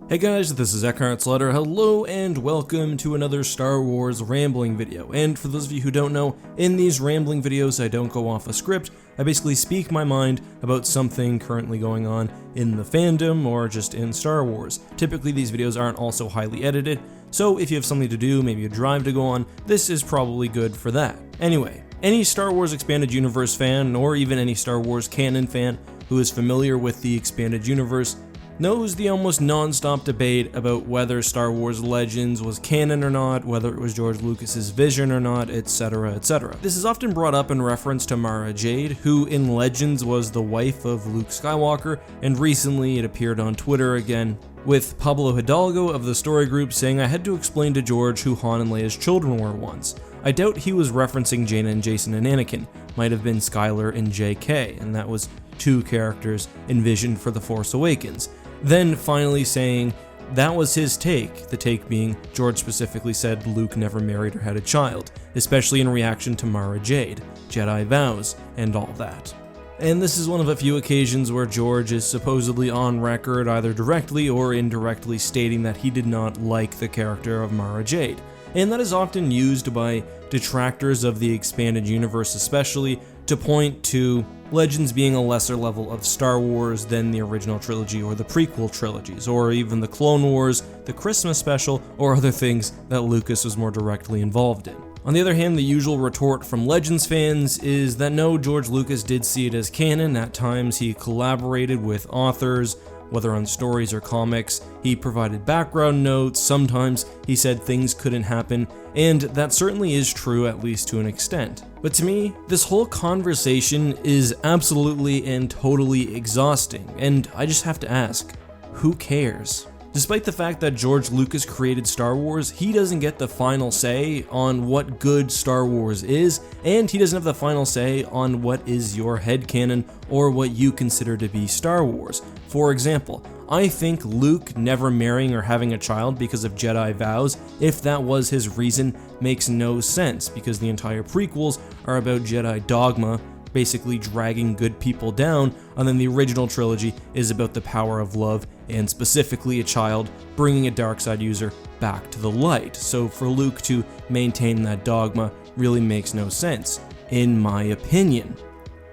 Hey guys, this is EckhartsLadder. Hello and welcome to another Star Wars rambling video. And for those of you who don't know, in these rambling videos I don't go off a script. I basically speak my mind about something currently going on in the fandom or just in Star Wars. Typically these videos aren't also highly edited, so if you have something to do, maybe a drive to go on, this is probably good for that. Anyway, any Star Wars Expanded Universe fan, or even any Star Wars canon fan who is familiar with the Expanded Universe, knows the almost non-stop debate about whether Star Wars Legends was canon or not, whether it was George Lucas's vision or not, etc, etc. This is often brought up in reference to Mara Jade, who in Legends was the wife of Luke Skywalker, and recently it appeared on Twitter again, with Pablo Hidalgo of the story group saying, "I had to explain to George who Han and Leia's children were once. I doubt he was referencing Jaina and Jason and Anakin, might have been Skylar and JK, and that was two characters envisioned for The Force Awakens." Then finally saying that was his take, the take being George specifically said Luke never married or had a child, especially in reaction to Mara Jade, Jedi vows, and all that. And this is one of a few occasions where George is supposedly on record either directly or indirectly stating that he did not like the character of Mara Jade, and that is often used by detractors of the Expanded Universe especially to point to Legends being a lesser level of Star Wars than the original trilogy or the prequel trilogies, or even the Clone Wars, the Christmas special, or other things that Lucas was more directly involved in. On the other hand, the usual retort from Legends fans is that no, George Lucas did see it as canon. At times he collaborated with authors, whether on stories or comics, he provided background notes, sometimes he said things couldn't happen, and that certainly is true at least to an extent. But to me, this whole conversation is absolutely and totally exhausting, and I just have to ask, who cares? Despite the fact that George Lucas created Star Wars, he doesn't get the final say on what good Star Wars is, and he doesn't have the final say on what is your headcanon or what you consider to be Star Wars. For example, I think Luke never marrying or having a child because of Jedi vows, if that was his reason, makes no sense because the entire prequels are about Jedi dogma, basically dragging good people down, and then the original trilogy is about the power of love and specifically a child bringing a dark side user back to the light. So for Luke to maintain that dogma really makes no sense, in my opinion.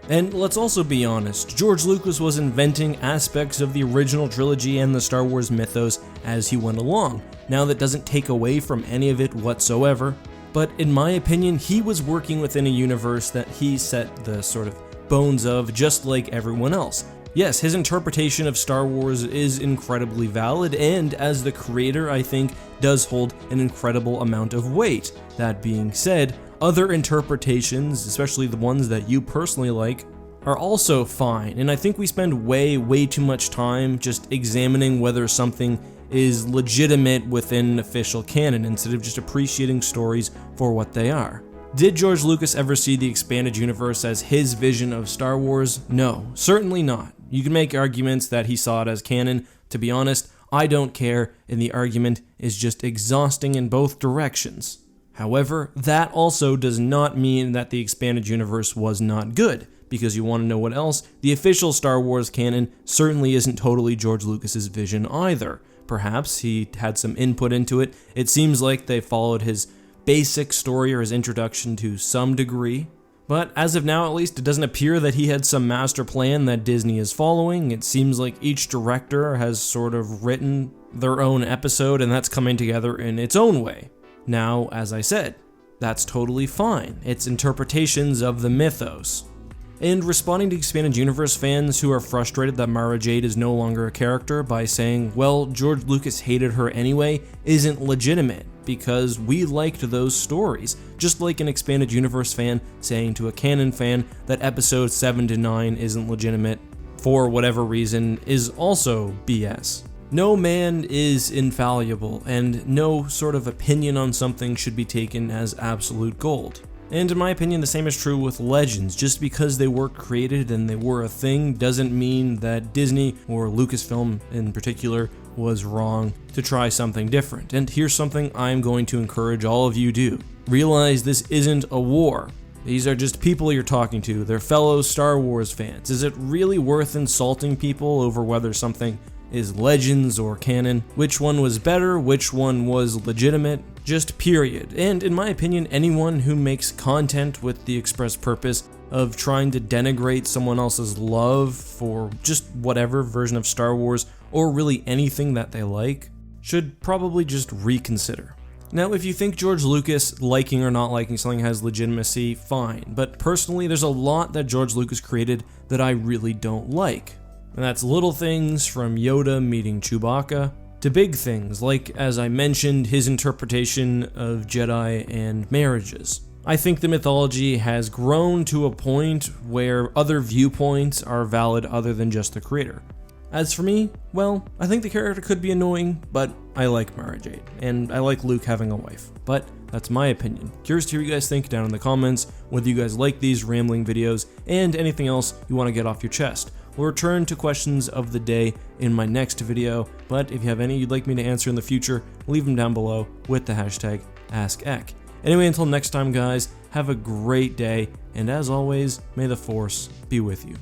And let's also be honest, George Lucas was inventing aspects of the original trilogy and the Star Wars mythos as he went along. Now that doesn't take away from any of it whatsoever, but in my opinion, he was working within a universe that he set the sort of bones of just like everyone else. Yes, his interpretation of Star Wars is incredibly valid, and as the creator, I think, does hold an incredible amount of weight. That being said, other interpretations, especially the ones that you personally like, are also fine, and I think we spend way too much time just examining whether something is legitimate within official canon instead of just appreciating stories for what they are. Did George Lucas ever see the Expanded Universe as his vision of Star Wars? No, certainly not. You can make arguments that he saw it as canon. To be honest, I don't care, and the argument is just exhausting in both directions. However, that also does not mean that the Expanded Universe was not good, because you want to know what else? The official Star Wars canon certainly isn't totally George Lucas's vision either. Perhaps he had some input into it. It seems like they followed his basic story or his introduction to some degree. But as of now, at least, it doesn't appear that he had some master plan that Disney is following. It seems like each director has sort of written their own episode, and that's coming together in its own way. Now, as I said, that's totally fine. It's interpretations of the mythos. And responding to Expanded Universe fans who are frustrated that Mara Jade is no longer a character by saying, well, George Lucas hated her anyway, isn't legitimate, because we liked those stories. Just like an Expanded Universe fan saying to a canon fan that episodes 7 to 9 isn't legitimate for whatever reason is also BS. No man is infallible, and no sort of opinion on something should be taken as absolute gold. And in my opinion, the same is true with Legends. Just because they were created and they were a thing doesn't mean that Disney, or Lucasfilm in particular, was wrong to try something different. And here's something I'm going to encourage all of you to do. Realize this isn't a war. These are just people you're talking to. They're fellow Star Wars fans. Is it really worth insulting people over whether something is Legends or canon, which one was better, which one was legitimate, just period. And in my opinion, anyone who makes content with the express purpose of trying to denigrate someone else's love for just whatever version of Star Wars, or really anything that they like, should probably just reconsider. Now, if you think George Lucas liking or not liking something has legitimacy, fine, but personally there's a lot that George Lucas created that I really don't like. And that's little things from Yoda meeting Chewbacca, to big things like, as I mentioned, his interpretation of Jedi and marriages. I think the mythology has grown to a point where other viewpoints are valid other than just the creator. As for me, well, I think the character could be annoying, but I like Mara Jade, and I like Luke having a wife. But that's my opinion. Curious to hear what you guys think down in the comments, whether you guys like these rambling videos, and anything else you want to get off your chest. We'll return to questions of the day in my next video, but if you have any you'd like me to answer in the future, leave them down below with the hashtag AskEck. Anyway, until next time guys, have a great day, and as always, may the Force be with you.